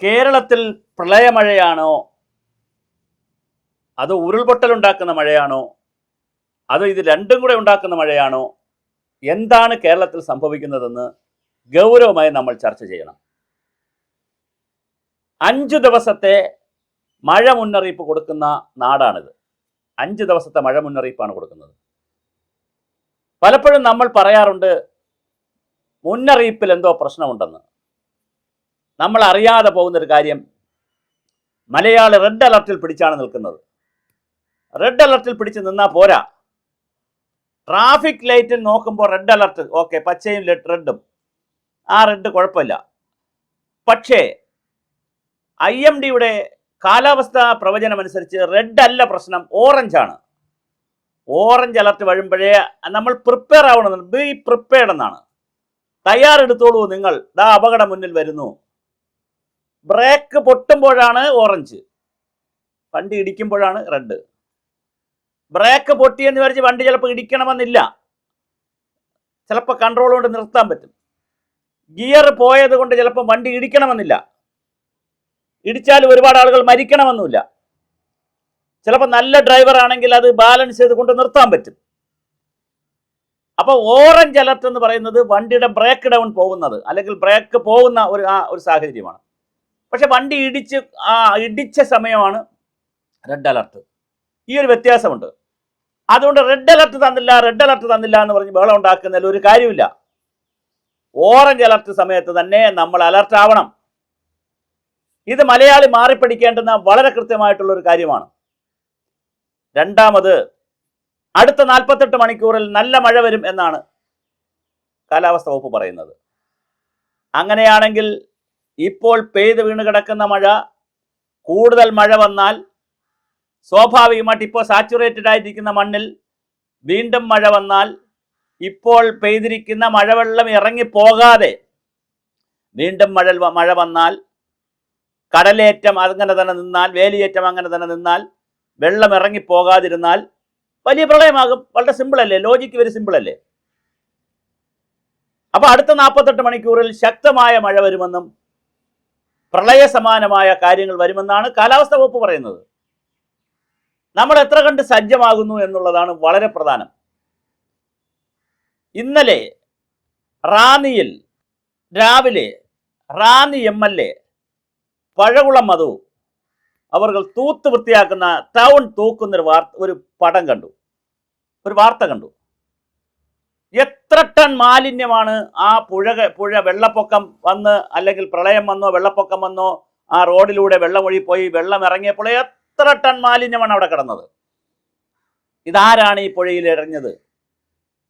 കേരളത്തിൽ പ്രളയമഴയാണോ അതോ ഉരുൾപൊട്ടലുണ്ടാക്കുന്ന മഴയാണോ അതോ ഇത് രണ്ടും കൂടെ ഉണ്ടാക്കുന്ന മഴയാണോ? എന്താണ് കേരളത്തിൽ സംഭവിക്കുന്നതെന്ന് ഗൗരവമായി നമ്മൾ ചർച്ച ചെയ്യണം. 5 ദിവസത്തെ മഴ മുന്നറിയിപ്പ് കൊടുക്കുന്ന നാടാണിത്. 5 ദിവസത്തെ മഴ മുന്നറിയിപ്പാണ് കൊടുക്കുന്നത്. പലപ്പോഴും നമ്മൾ പറയാറുണ്ട് മുന്നറിയിപ്പിൽ എന്തോ പ്രശ്നമുണ്ടെന്ന്. നമ്മൾ അറിയാതെ പോകുന്നൊരു കാര്യം, മലയാളി റെഡ് അലർട്ടിൽ പിടിച്ചാണ് നിൽക്കുന്നത്. റെഡ് അലർട്ടിൽ പിടിച്ച് നിന്നാൽ പോരാ. ട്രാഫിക് ലൈറ്റിൽ നോക്കുമ്പോൾ റെഡ് അലർട്ട് ഓക്കെ, പച്ചയും റെഡും, ആ റെഡ് കുഴപ്പമില്ല. പക്ഷേ IMDയുടെ കാലാവസ്ഥാ പ്രവചനം അനുസരിച്ച് റെഡ് അല്ല പ്രശ്നം, ഓറഞ്ചാണ്. ഓറഞ്ച് അലർട്ട് വരുമ്പോഴേ നമ്മൾ പ്രിപ്പയർ ആവണമെന്ന്, ബി പ്രിപ്പയർഡ് എന്നാണ്. തയ്യാറെടുത്തോളൂ നിങ്ങൾ, ദാ അപകടം മുന്നിൽ വരുന്നു. ബ്രേക്ക് പൊട്ടുമ്പോഴാണ് ഓറഞ്ച്, വണ്ടി ഇടിക്കുമ്പോഴാണ് റെഡ്. ബ്രേക്ക് പൊട്ടിയെന്ന് വിചാരിച്ച് വണ്ടി ചിലപ്പോൾ ഇടിക്കണമെന്നില്ല, ചിലപ്പോൾ കൺട്രോൾ കൊണ്ട് നിർത്താൻ പറ്റും. ഗിയർ പോയത് കൊണ്ട് ചിലപ്പോൾ വണ്ടി ഇടിക്കണമെന്നില്ല, ഇടിച്ചാൽ ഒരുപാട് ആളുകൾ മരിക്കണമെന്നില്ല. ചിലപ്പോൾ നല്ല ഡ്രൈവർ ആണെങ്കിൽ അത് ബാലൻസ് ചെയ്തുകൊണ്ട് നിർത്താൻ പറ്റും. അപ്പോൾ ഓറഞ്ച് അലർട്ട് എന്ന് പറയുന്നത് വണ്ടിയുടെ ബ്രേക്ക് ഡൗൺ പോകുന്നത്, അല്ലെങ്കിൽ ബ്രേക്ക് പോകുന്ന ഒരു സാഹചര്യമാണ്. പക്ഷെ വണ്ടി ഇടിച്ച സമയമാണ് റെഡ് അലർട്ട്. ഈ ഒരു വ്യത്യാസമുണ്ട്. അതുകൊണ്ട് റെഡ് അലർട്ട് തന്നില്ല എന്ന് പറഞ്ഞ് ബഹളം ഉണ്ടാക്കുന്നതിൽ ഒരു കാര്യമില്ല. ഓറഞ്ച് അലർട്ട് സമയത്ത് തന്നെ നമ്മൾ അലർട്ട് ആവണം. ഇത് മലയാളി മാറിപ്പഠിക്കേണ്ടുന്ന വളരെ കൃത്യമായിട്ടുള്ള ഒരു കാര്യമാണ്. രണ്ടാമത്, അടുത്ത 48 മണിക്കൂറിൽ നല്ല മഴ വരും എന്നാണ് കാലാവസ്ഥ വകുപ്പ് പറയുന്നത്. അങ്ങനെയാണെങ്കിൽ ഇപ്പോൾ പെയ്ത് വീണ് കിടക്കുന്ന മഴ, കൂടുതൽ മഴ വന്നാൽ സ്വാഭാവികമായിട്ട് ഇപ്പോൾ സാച്ചുറേറ്റഡ് ആയിരിക്കുന്ന മണ്ണിൽ വീണ്ടും മഴ വന്നാൽ, ഇപ്പോൾ പെയ്തിരിക്കുന്ന മഴവെള്ളം ഇറങ്ങിപ്പോകാതെ വീണ്ടും മഴ വന്നാൽ, കടലേറ്റം അങ്ങനെ തന്നെ നിന്നാൽ, വേലിയേറ്റം അങ്ങനെ തന്നെ നിന്നാൽ, വെള്ളം ഇറങ്ങിപ്പോകാതിരുന്നാൽ വലിയ പ്രളയമാകും. വളരെ സിമ്പിളല്ലേ, ലോജിക്ക് വെരി സിമ്പിളല്ലേ. അപ്പോൾ അടുത്ത 48 മണിക്കൂറിൽ ശക്തമായ മഴ വരുമെന്നും പ്രളയ സമാനമായ കാര്യങ്ങൾ വരുമെന്നാണ് കാലാവസ്ഥാ വകുപ്പ് പറയുന്നത്. നമ്മൾ എത്ര കണ്ട് സജ്ജമാകുന്നു എന്നുള്ളതാണ് വളരെ പ്രധാനം. ഇന്നലെ റാന്നിയിൽ രാവിലെ റാന്നി MLA പഴകുളം മധു അവർ തൂത്ത് വൃത്തിയാക്കുന്ന, ടൗൺ തൂക്കുന്നൊരു ഒരു പടം കണ്ടു, ഒരു വാർത്ത കണ്ടു. എത്ര ടൺ മാലിന്യമാണ് ആ പുഴ വെള്ളപ്പൊക്കം വന്ന്, അല്ലെങ്കിൽ പ്രളയം വന്നോ വെള്ളപ്പൊക്കം വന്നോ ആ റോഡിലൂടെ വെള്ളം ഒഴുകിപ്പോയി, വെള്ളം ഇറങ്ങിയപ്പോൾ എത്ര ടൺ മാലിന്യമാണ് അവിടെ കിടന്നത്. ഇതാരാണ് ഈ പുഴയിൽ എറിഞ്ഞത്?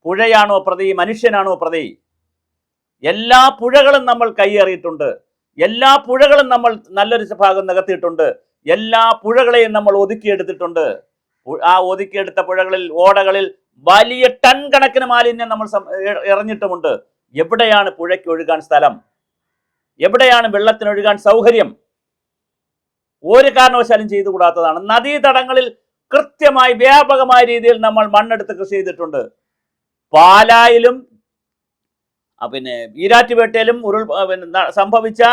പുഴയാണോ പ്രതി, മനുഷ്യനാണോ പ്രതി? എല്ലാ പുഴകളും നമ്മൾ കയ്യേറിയിട്ടുണ്ട്, എല്ലാ പുഴകളും നമ്മൾ നല്ലൊരു ഭാഗം നികത്തിയിട്ടുണ്ട്, എല്ലാ പുഴകളെയും നമ്മൾ ഒതുക്കിയെടുത്തിട്ടുണ്ട്. ആ ഒതുക്കിയെടുത്ത പുഴകളിൽ, ഓടകളിൽ വലിയ ടൺ കണക്കിന് മാലിന്യം നമ്മൾ എറിഞ്ഞിട്ടുമുണ്ട്. എവിടെയാണ് പുഴയ്ക്ക് ഒഴുകാൻ സ്ഥലം? എവിടെയാണ് വെള്ളത്തിനൊഴുകാൻ സൗകര്യം? ഒരു കാരണവശാലും ചെയ്തുകൂടാത്തതാണ്. നദീതടങ്ങളിൽ കൃത്യമായി വ്യാപകമായ രീതിയിൽ നമ്മൾ മണ്ണെടുത്ത് കൃഷി ചെയ്തിട്ടുണ്ട്. പാലായിലും ഈരാറ്റുപേട്ടയിലും സംഭവിച്ച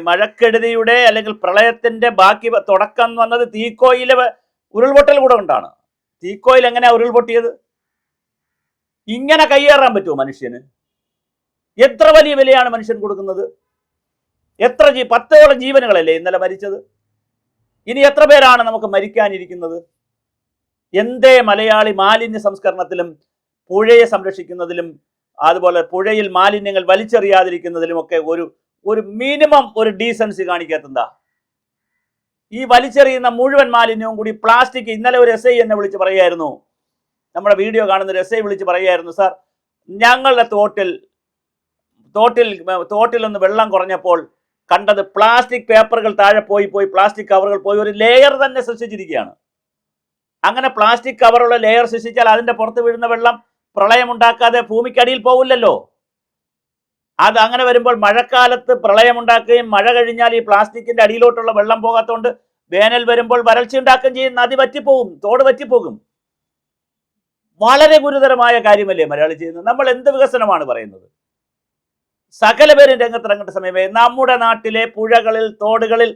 മഴക്കെടുതിയുടെ അല്ലെങ്കിൽ പ്രളയത്തിന്റെ ബാക്കി തുടക്കം വന്നത് തീക്കോയിലെ ഉരുൾപൊട്ടൽ കൂടെ കൊണ്ടാണ്. തീക്കോയിൽ എങ്ങനെയാ ഉരുൾപൊട്ടിയത്? ഇങ്ങനെ കയ്യേറാൻ പറ്റുമോ മനുഷ്യന്? എത്ര വലിയ വിലയാണ് മനുഷ്യൻ കൊടുക്കുന്നത്? എത്ര 10ഓളം ജീവനുകളല്ലേ ഇന്നലെ മരിച്ചത്? ഇനി എത്ര പേരാണ് നമുക്ക് മരിക്കാനിരിക്കുന്നത്? എന്തേ മലയാളി മാലിന്യ സംസ്കരണത്തിലും പുഴയെ സംരക്ഷിക്കുന്നതിലും അതുപോലെ പുഴയിൽ മാലിന്യങ്ങൾ വലിച്ചെറിയാതിരിക്കുന്നതിലും ഒക്കെ ഒരു മിനിമം ഒരു ഡീസൻസി കാണിക്കാത്തെന്താ? ഈ വലിച്ചെറിയുന്ന മുഴുവൻ മാലിന്യവും കൂടി പ്ലാസ്റ്റിക്. ഇന്നലെ ഒരു SI എന്നെ വിളിച്ച് പറയായിരുന്നു, നമ്മുടെ വീഡിയോ കാണുന്ന ഒരു SI വിളിച്ച് പറയായിരുന്നു, സാർ ഞങ്ങളുടെ തോട്ടിലൊന്ന് വെള്ളം കുറഞ്ഞപ്പോൾ കണ്ടത് പ്ലാസ്റ്റിക് പേപ്പറുകൾ താഴെ പോയി പ്ലാസ്റ്റിക് കവറുകൾ പോയി ഒരു ലെയർ തന്നെ സൃഷ്ടിച്ചിരിക്കുകയാണ്. അങ്ങനെ പ്ലാസ്റ്റിക് കവറുള്ള ലെയർ സൃഷ്ടിച്ചാൽ അതിൻ്റെ പുറത്ത് വീഴുന്ന വെള്ളം പ്രളയമുണ്ടാക്കാതെ ഭൂമിക്കടിയിൽ പോവില്ലല്ലോ. അത് അങ്ങനെ വരുമ്പോൾ മഴക്കാലത്ത് പ്രളയമുണ്ടാക്കുകയും മഴ കഴിഞ്ഞാൽ ഈ പ്ലാസ്റ്റിക്കിന്റെ അടിയിലോട്ടുള്ള വെള്ളം പോകാത്തതുകൊണ്ട് വേനൽ വരുമ്പോൾ വരൾച്ച ഉണ്ടാക്കുകയും ചെയ്യും. നദി വറ്റിപ്പോകും, തോട് വറ്റിപ്പോകും. വളരെ ഗുരുതരമായ കാര്യമല്ലേ മലയാളി ചെയ്യുന്നത്? നമ്മൾ എന്ത് വികസനമാണ് പറയുന്നത്? സകല പേരും രംഗത്തിറങ്ങേണ്ട സമയമേ. നമ്മുടെ നാട്ടിലെ പുഴകളിൽ, തോടുകളിൽ,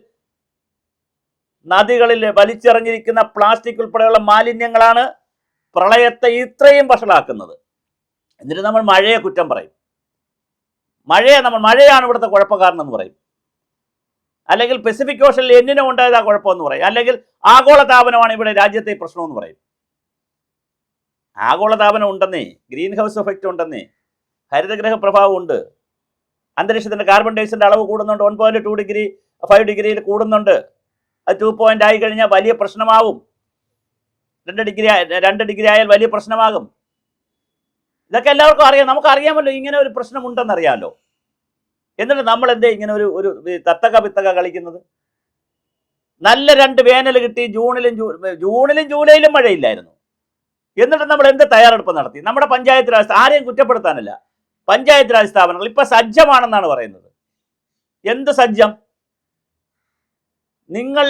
നദികളിൽ വലിച്ചെറിഞ്ഞിരിക്കുന്ന പ്ലാസ്റ്റിക് ഉൾപ്പെടെയുള്ള മാലിന്യങ്ങളാണ് പ്രളയത്തെ ഇത്രയും വഷളാക്കുന്നത്. എന്നിട്ട് നമ്മൾ മഴയെ കുറ്റം പറയും. മഴയാണ് ഇവിടുത്തെ കുഴപ്പക്കാരനെന്ന് പറയും. അല്ലെങ്കിൽ പസഫിക് ഓഷനിൽ എന്നിനും ഉണ്ടായതാ കുഴപ്പമെന്ന് പറയും. അല്ലെങ്കിൽ ആഗോളതാപനമാണ് ഇവിടെ രാജ്യത്തെ പ്രശ്നമെന്ന് പറയും. ആഗോളതാപനം ഉണ്ടെന്നേ, ഗ്രീൻ ഹൗസ് എഫക്റ്റ് ഉണ്ടെന്നേ, ഹരിതഗ്രഹ പ്രഭാവം ഉണ്ട്, അന്തരീക്ഷത്തിൻ്റെ കാർബൺ ഡയോക്സൈഡിൻ്റെ അളവ് കൂടുന്നുണ്ട്. 1.2 ഡിഗ്രി 5 ഡിഗ്രിയിൽ കൂടുന്നുണ്ട്. അത് 2 ആയി കഴിഞ്ഞാൽ വലിയ പ്രശ്നമാവും. 2 ഡിഗ്രി ആയാൽ വലിയ പ്രശ്നമാകും. ഇതൊക്കെ എല്ലാവർക്കും അറിയാം. നമുക്കറിയാമല്ലോ ഇങ്ങനെ ഒരു പ്രശ്നമുണ്ടെന്നറിയാമല്ലോ. എന്നിട്ട് നമ്മൾ എന്തേ ഇങ്ങനെ ഒരു തത്തക പിത്തക കളിക്കുന്നത്? നല്ല 2 വേനൽ കിട്ടി. ജൂണിലും ജൂലൈയിലും മഴയില്ലായിരുന്നു. എന്നിട്ട് നമ്മൾ എന്ത് തയ്യാറെടുപ്പ് നടത്തി? നമ്മുടെ പഞ്ചായത്ത് രാജ്, ആരെയും കുറ്റപ്പെടുത്താനല്ല, പഞ്ചായത്ത് രാജ് സ്ഥാപനങ്ങൾ ഇപ്പം സജ്ജമാണെന്നാണ് പറയുന്നത്. എന്ത് സജ്ജം? നിങ്ങൾ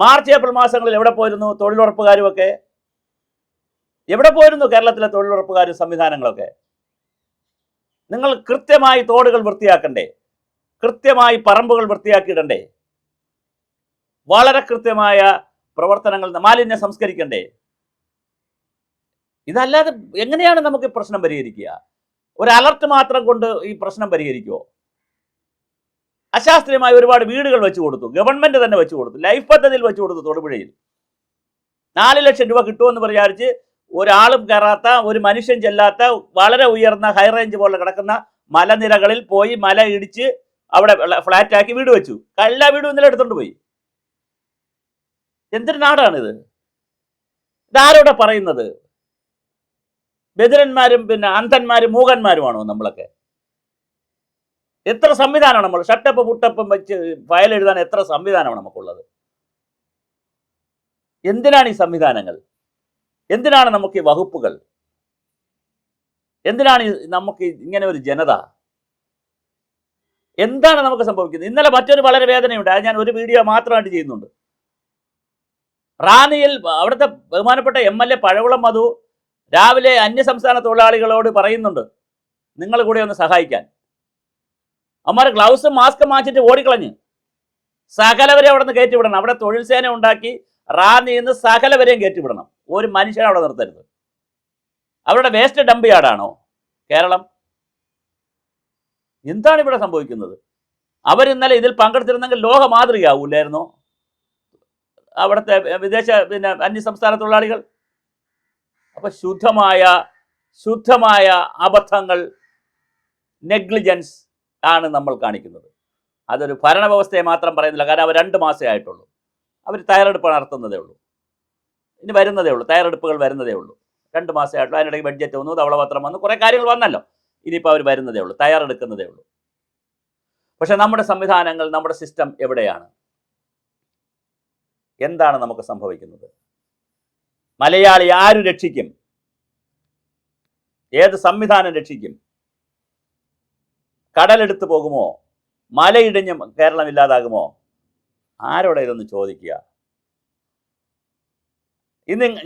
മാർച്ച് ഏപ്രിൽ മാസങ്ങളിൽ എവിടെ പോയിരുന്നു? തൊഴിലുറപ്പുകാരുമൊക്കെ എവിടെ പോയിരുന്നു? കേരളത്തിലെ തൊഴിലുറപ്പുകാരും സംവിധാനങ്ങളൊക്കെ. നിങ്ങൾ കൃത്യമായി തോടുകൾ വൃത്തിയാക്കണ്ടേ? കൃത്യമായി പറമ്പുകൾ വൃത്തിയാക്കിയിടണ്ടേ? വളരെ കൃത്യമായ പ്രവർത്തനങ്ങൾ, മാലിന്യം സംസ്കരിക്കണ്ടേ? ഇതല്ലാതെ എങ്ങനെയാണ് നമുക്ക് ഈ പ്രശ്നം പരിഹരിക്കുക? ഒരു അലർട്ട് മാത്രം കൊണ്ട് ഈ പ്രശ്നം പരിഹരിക്കുമോ? അശാസ്ത്രീയമായി ഒരുപാട് വീടുകൾ വെച്ചു കൊടുത്തു, ഗവൺമെന്റ് തന്നെ വെച്ചു കൊടുത്തു, ലൈഫ് പദ്ധതിയിൽ വെച്ചു കൊടുത്തു. തൊടുപുഴയിൽ 4 ലക്ഷം രൂപ കിട്ടുമെന്ന് വിചാരിച്ച് ഒരാളും കയറാത്ത, ഒരു മനുഷ്യൻ ചെല്ലാത്ത, വളരെ ഉയർന്ന ഹൈറേഞ്ച് പോലെ കിടക്കുന്ന മലനിരകളിൽ പോയി മല ഇടിച്ച് അവിടെ ഫ്ലാറ്റാക്കി വീട് വെച്ചു. എല്ലാ വീടും ഇന്നലെ എടുത്തോണ്ട് പോയി. എന്തൊരു നാടാണിത്? ഇതാരോടെ പറയുന്നത്? ബദിരന്മാരും പിന്നെ അന്ധന്മാരും മൂകന്മാരുമാണോ നമ്മളൊക്കെ? എത്ര സംവിധാനമാണ് നമ്മൾ? ഷട്ടപ്പ് പുട്ടപ്പും വെച്ച് ഫയൽ എഴുതാൻ എത്ര സംവിധാനമാണ് നമുക്കുള്ളത്? എന്തിനാണ് ഈ സംവിധാനങ്ങൾ? എന്തിനാണ് നമുക്ക് ഈ വകുപ്പുകൾ? എന്തിനാണ് നമുക്ക് ഇങ്ങനെ ഒരു ജനത? എന്താണ് നമുക്ക് സംഭവിക്കുന്നത്? ഇന്നലെ മറ്റൊരു വളരെ വേദനയുണ്ട്. അത് ഞാൻ ഒരു വീഡിയോ മാത്രമായിട്ട് ചെയ്യുന്നുണ്ട്. റാന്നിയിൽ അവിടുത്തെ ബഹുമാനപ്പെട്ട MLA പഴകുളം മധു രാവിലെ അന്യസംസ്ഥാന തൊഴിലാളികളോട് പറയുന്നുണ്ട്, നിങ്ങൾ കൂടെ ഒന്ന് സഹായിക്കാൻ. അമ്മാർ ഗ്ലൗസും മാസ്കും മാറ്റിട്ട് ഓടിക്കളഞ്ഞ്. സകലവരെ അവിടെ നിന്ന് കയറ്റിവിടണം. അവിടെ തൊഴിൽ സേന ഉണ്ടാക്കി റാന്നിയിൽ നിന്ന് സകലവരെയും കയറ്റിവിടണം. ഒരു മനുഷ്യനെ അവിടെ നിർത്തരുത്. അവരുടെ വേസ്റ്റ് ഡംപ് യാർഡാണോ കേരളം? എന്താണ് ഇവിടെ സംഭവിക്കുന്നത്? അവരിന്നലെ ഇതിൽ പങ്കെടുത്തിരുന്നെങ്കിൽ ലോക മാതൃകയാവൂല്ലായിരുന്നോ അവിടുത്തെ വിദേശ അന്യസംസ്ഥാന തൊഴിലാളികൾ? അപ്പൊ ശുദ്ധമായ അബദ്ധങ്ങൾ, നെഗ്ലിജൻസ് ആണ് നമ്മൾ കാണിക്കുന്നത്. അതൊരു ഭരണവ്യവസ്ഥയെ മാത്രം പറയുന്നില്ല. കാരണം അവർ 2 മാസമേ ആയിട്ടുള്ളൂ. അവർ തയ്യാറെടുപ്പ് നടത്തുന്നതേ ഉള്ളൂ. ഇനി വരുന്നതേ ഉള്ളൂ, തയ്യാറെടുപ്പുകൾ വരുന്നതേ ഉള്ളൂ. 2 മാസമേ ആയിട്ടുള്ളൂ. അതിനിടയ്ക്ക് ബഡ്ജറ്റ് വന്നു, ധവളപത്രം വന്നു, കുറേ കാര്യങ്ങൾ വന്നല്ലോ. ഇനിയിപ്പോൾ അവർ വരുന്നതേ ഉള്ളൂ, തയ്യാറെടുക്കുന്നതേ ഉള്ളൂ. പക്ഷെ നമ്മുടെ സംവിധാനങ്ങൾ, നമ്മുടെ സിസ്റ്റം എവിടെയാണ്? എന്താണ് നമുക്ക് സംഭവിക്കുന്നത്? മലയാളി ആര് രക്ഷിക്കും? ഏത് സംവിധാനം രക്ഷിക്കും? കടലെടുത്ത് പോകുമോ? മലയിടിഞ്ഞ് കേരളം ഇല്ലാതാകുമോ? ആരോടെ ഇതൊന്ന് ചോദിക്കുക?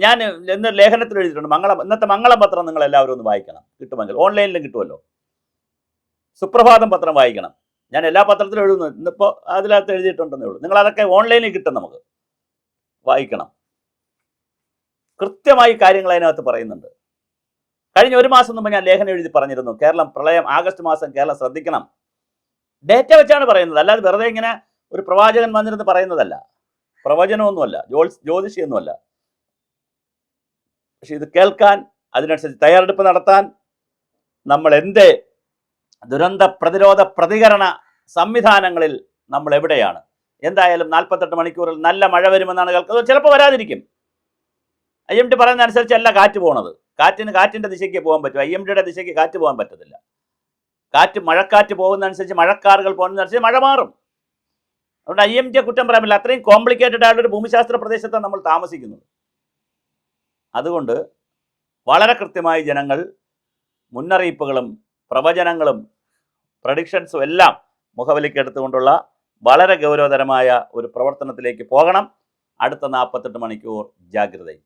ഞാൻ ലേഖനത്തിൽ എഴുതിയിട്ടുണ്ട്. ഇന്നത്തെ മംഗളം പത്രം നിങ്ങൾ എല്ലാവരും ഒന്ന് വായിക്കണം. കിട്ടുമെങ്കിൽ ഓൺലൈനിലും കിട്ടുമല്ലോ. സുപ്രഭാതം പത്രം വായിക്കണം. ഞാൻ എല്ലാ പത്രത്തിലും എഴുതുന്നു. ഇന്നിപ്പോൾ അതിനകത്ത് എഴുതിയിട്ടുണ്ടെന്നേ ഉള്ളൂ. നിങ്ങൾ അതൊക്കെ ഓൺലൈനിൽ കിട്ടും, നമുക്ക് വായിക്കണം. കൃത്യമായി കാര്യങ്ങൾ അതിനകത്ത് പറയുന്നുണ്ട്. കഴിഞ്ഞ 1 മാസം മുമ്പ് ഞാൻ ലേഖനം എഴുതി പറഞ്ഞിരുന്നു, കേരളം പ്രളയം ആഗസ്റ്റ് മാസം കേരളം ശ്രദ്ധിക്കണം. ഡേറ്റ വെച്ചാണ് പറയുന്നത്, അല്ലാതെ വെറുതെ ഇങ്ങനെ ഒരു പ്രവാചകൻ വന്നിരുന്ന് പറയുന്നതല്ല. പ്രവചനമൊന്നുമല്ല, ജ്യോതിഷിയൊന്നുമല്ല. പക്ഷെ ഇത് കേൾക്കാൻ, അതിനനുസരിച്ച് തയ്യാറെടുപ്പ് നടത്താൻ നമ്മൾ എന്ത് ദുരന്ത പ്രതിരോധ പ്രതികരണ സംവിധാനങ്ങളിൽ നമ്മൾ എവിടെയാണ്? എന്തായാലും 48 മണിക്കൂറിൽ നല്ല മഴ വരുമെന്നാണ് കേൾക്കുന്നത്. ചിലപ്പോൾ വരാതിരിക്കും. IMD പറയുന്ന അനുസരിച്ചല്ല കാറ്റ് പോകുന്നത്. കാറ്റിൻ്റെ ദിശയ്ക്ക് പോകാൻ പറ്റും. IMDയുടെ ദിശയ്ക്ക് കാറ്റ് പോകാൻ പറ്റത്തില്ല. മഴക്കാറ്റ് പോകുന്നതനുസരിച്ച്, മഴക്കാറുകൾ പോകുന്നതനുസരിച്ച് മഴ മാറും. അതുകൊണ്ട് IMDയെ കുറ്റം പറയാൻ പറ്റില്ല. അത്രയും കോംപ്ലിക്കേറ്റഡ് ആയിട്ടൊരു ഭൂമിശാസ്ത്ര പ്രദേശത്താണ് നമ്മൾ താമസിക്കുന്നത്. അതുകൊണ്ട് വളരെ കൃത്യമായി ജനങ്ങൾ മുന്നറിയിപ്പുകളും പ്രവചനങ്ങളും പ്രഡിക്ഷൻസും എല്ലാം മുഖവിലേക്ക് എടുത്തുകൊണ്ടുള്ള വളരെ ഗൗരവതരമായ ഒരു പ്രവർത്തനത്തിലേക്ക് പോകണം. അടുത്ത 48 മണിക്കൂർ ജാഗ്രതയും.